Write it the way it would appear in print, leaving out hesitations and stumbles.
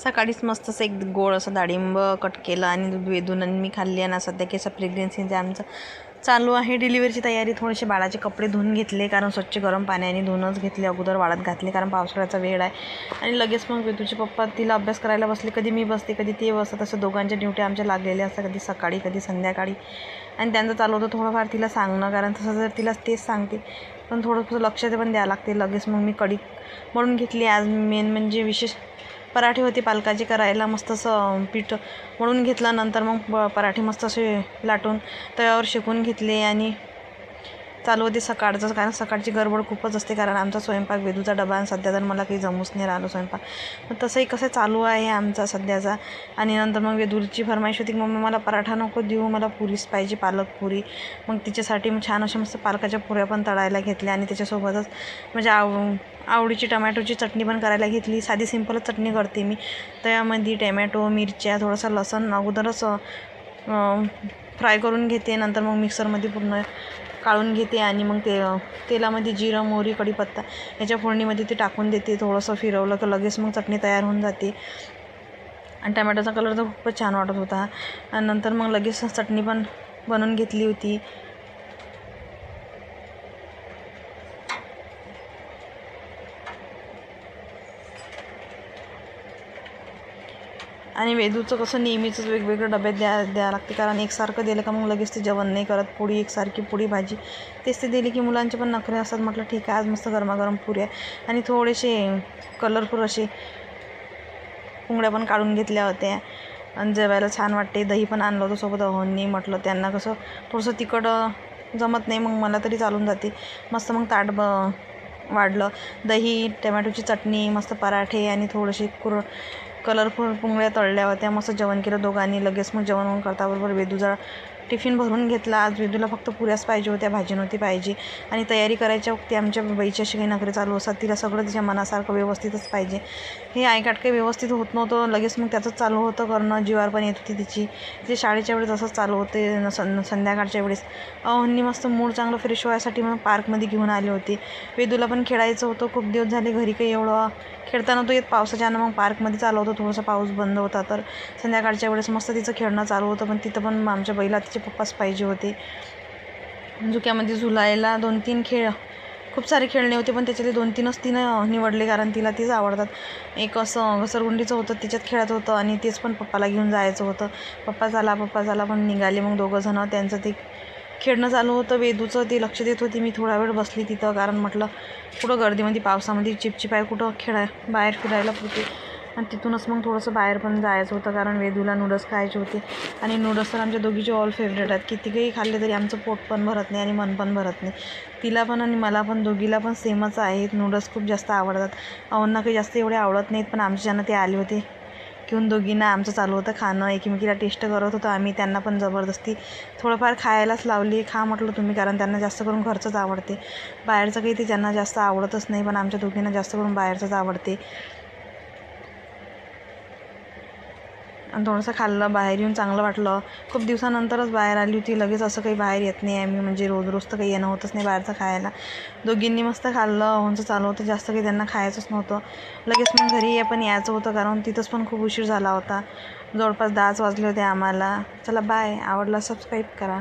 सकाळीच मस्त असं एक गोड असं डाळिंब कट केलं आणि दूध वेदून आणि मी खाल्ली. आणि सध्या की असं प्रेग्नेन्सीचे आमचं चालू आहे डिलिव्हरीची तयारी. थोडेसे बाळाचे कपडे धुवून घेतले, कारण स्वच्छ गरम पाण्याने धुवूनच घेतले. अगोदर वाळत घातले कारण पावसाळ्याचा वेळ आहे. आणि लगेच मग वेदूचे पप्पा तिला अभ्यास करायला बसले. कधी मी बसते कधी ते बसत, असं दोघांच्या ड्युट्या आमच्या लागलेल्या असतात, कधी सकाळी कधी संध्याकाळी. आणि त्यांचं चालू होतं थोडंफार तिला सांगणं, कारण तसं जर तिला तेच सांगते पण थोडंसं लक्ष ते पण द्यावं लागते. लगेच मग मी कढी मळून घेतली. आज मेन म्हणजे विशेष पराठे होते पालकाचे करायला. मस्त असं पीठ मळून घेतलं. नंतर मग पराठे मस्त असे लाटून तव्यावर शेकून घेतले. आणि चालू होते सकाळचं, कारण सकाळची गडबड खूपच असते, कारण आमचा स्वयंपाक वेदूचा डबा. आणि सध्या तर मला काही जमूच नाही राहिलं स्वयंपाक, पण तसंही कसं चालू आहे आमचा सध्याचा. आणि नंतर मग वेदूची फरमाईश होती की मम्मी मला पराठा नको देऊ, मला पुरीच पाहिजे, पालक पुरी. मग तिच्यासाठी मग छान अशा मस्त पालकाच्या पुऱ्या पण तळायला घेतल्या. आणि त्याच्यासोबतच म्हणजे आवडीची टमॅटोची चटणी पण करायला घेतली. साधी सिंपलच चटणी करते मी. त्यामध्ये टमॅटो, मिरच्या, थोडासा लसूण अगोदरच फ्राय करून घेते. नंतर मग मिक्सरमध्ये पूर्ण काढून घेते. आणि मग तेलामध्ये जिरं, मोहरी, कढीपत्ता याच्या फोडणीमध्ये ते टाकून देते. थोडंसं फिरवलं की लगेच मग चटणी तयार होऊन जाते. आणि टमॅटोचा कलर तर खूपच छान वाटत होता. आणि नंतर मग लगेच चटणी पण बनवून घेतली होती. आणि वेदूचं कसं नेहमीचंच वेगवेगळं डब्यात द्यावं लागते, कारण एकसारखं दिलं का मग लगेच ते जेवण नाही करत. पोळी एकसारखी पोळी भाजी तेच ते दिली की मुलांचे पण नखरे असतात. म्हटलं ठीक आहे, आज मस्त गरमागरम पुऱ्या आणि थोडेसे कलरफुल असे पुंगड्या पण काढून घेतल्या होत्या. आणि जेवायला छान वाटते. दही पण आणलं होतं सोबत अहोंनी. म्हटलं त्यांना कसं थोडंसं तिखट जमत नाही, मग मला तरी चालून जाते. मस्त मग ताट वाढलं. दही, टमॅटोची चटणी, मस्त पराठे आणि थोडेसे कलरफुल पुंगळ्या तळल्या होत्या. मस्त जेवण केलं दोघांनी. लगेच मग जेवण करताबरोबर वेदूचा टिफिन भरून घेतला. आज वेदूला फक्त पुऱ्याच पाहिजे होत्या, भाजी नव्हती पाहिजे. आणि तयारी करायच्या वक्ती आमच्या बाईची अशी काही नखरे चालू असतात, तिला सगळं तिच्या मनासारखं व्यवस्थितच पाहिजे. हे आयकाट काही व्यवस्थित होत नव्हतं. लगेच मग त्याचंच चालू होतं करणं. जीवार पण येत होती तिची. तिचे शाळेच्या वेळेस असंच चालू होते. संध्याकाळच्या वेळेस अहोंनी मस्त मूड चांगलं फ्रेश व्हायसाठी मग पार्कमध्ये घेऊन आले होते. वेदूला पण खेळायचं होतं. खूप दिवस झाले घरी काही एवढं खेळता नव्हतं येत पावसाच्यानं. मग पार्कमध्ये चालू होतं. थोडंसं पाऊस बंद होता तर संध्याकाळच्या वेळेस मस्त तिचं खेळणं चालू होतं. पण तिथं पण आमच्या बाईला तिचे पप्पाच पाहिजे होते. झुक्यामध्ये झुलायला 2-3 खूप सारे खेळणे होते, पण त्याच्यातले 2-3च तिनं निवडले, कारण तिला तीच आवडतात. एक असं घसरगुंडीचं होतं, त्याच्यात खेळत होतं. आणि तेच पण पप्पाला घेऊन जायचं होतं. पप्पा झाला पण निघाले मग दोघंजणं. त्यांचं ते खेळणं चालू होतं. वेदूचं ते लक्ष देत होती. मी थोडा वेळ बसली तिथं, कारण म्हटलं कुठं गर्दीमध्ये पावसामध्ये चिपचिप आहे, कुठं बाहेर फिरायला पुरते. आणि तिथूनच मग थोडंसं बाहेर पण जायचं होतं, कारण वेदूला नूडल्स खायचे होते. आणि नूडल्स तर आमच्या दोघीचे ऑल फेवरेट आहेत. कितीही खाल्ले तरी आमचं पोट पण भरत नाही आणि मन पण भरत नाही. तिला पण आणि मला पण, दोघीला पण सेमच आहेत. नूडल्स खूप जास्त आवडतात. अहोंना काही जास्त एवढे आवडत नाहीत, पण आमच्यानं ते आले होते घेऊन. दोघींना आमचं चालू होतं खाणं. एकमेकीला टेस्ट करत होतं आम्ही. त्यांना पण जबरदस्ती थोडंफार खायलाच लावली. खा म्हटलं तुम्ही, कारण त्यांना जास्त करून घरचंच आवडते. बाहेरचं काही ते त्यांना जास्त आवडतच नाही, पण आमच्या दोघींना जास्त करून बाहेरचंच आवडते. आणि थोडंसं खाल्लं. बाहेर येऊन चांगलं वाटलं. खूप दिवसानंतरच बाहेर आली होती. लगेच असं काही बाहेर येत नाही आम्ही, म्हणजे रोज तर काही येणं होतच नाही बाहेरचं खायला. दोघींनी मस्त खाल्लं. अहोंचं चालू होतं, जास्त काही त्यांना खायचंच नव्हतं. लगेच मग घरी पण यायचं होतं, कारण तिथंच पण खूप उशीर झाला होता. जवळपास 10च वाजले होते आम्हाला. चला बाय. आवडला सबस्क्राईब करा.